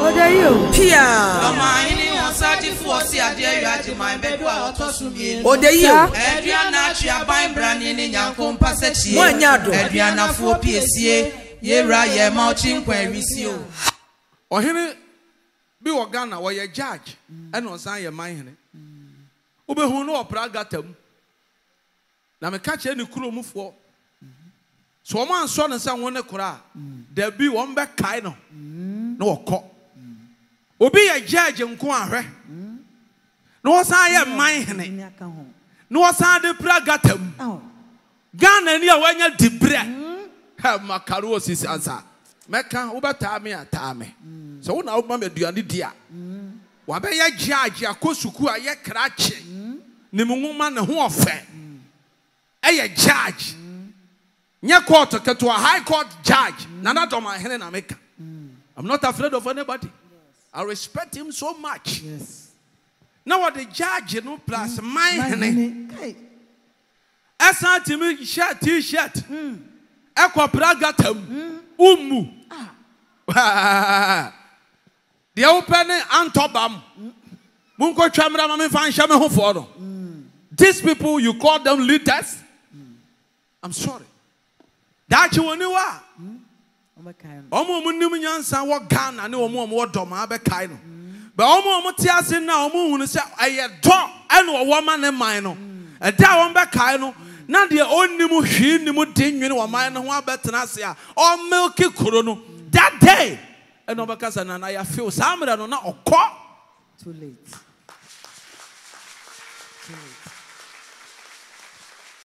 Odeyo. Pia. Dormaahene wasati fuosi ade yaji my bedu a otosu mi. Odeyo. Aduana twa ban brani ni nyankompa sechi. Mwanyado. Aduana fuo Piesie. Yera ye ma chinkwa ewisi o. Ohene bi wo Ghana wo ye judge ene onsan ye man hene. Obehu no opra gatam. Na me ka che ni kuromufo. So o man so ne san won ne kora. Da bi won be kai no. Na wokọ. Obi ye judge nko ahwe. Na wo san ye man hene. Na wo san de pra gatam. Ghana ni a wanya dibre. Ha makaro sisi ansa. Meka ubata me atame. So wo na wo ma meduane dia. Wa be ye judge akosuku a ye krache. Ni munuma ne ho ofe. Eye judge. Nye court to a high court judge. Nana Dormaahene na meka. I'm not afraid of anybody. I respect him so much. Yes. Now what the judge no plus mine. Esa timi shirt t-shirt. Ekwa pragatam. Umu. The open antobam. Munko chamra mami fan shame ho for. These people you call them leaders. I'm sorry. That you woni wa. Omo munim nyansa wo Ghana ne omo wo doma be kai no. But omo ti ase na omo hunu se aye do ene wo ma ne man no. E da won be kai no. Na de onnim hwi nim dinwene wo man no ho abetena ase a o milky kuro no. That day ene obekasa na ya feel samre no na okọ. Too late. Too late.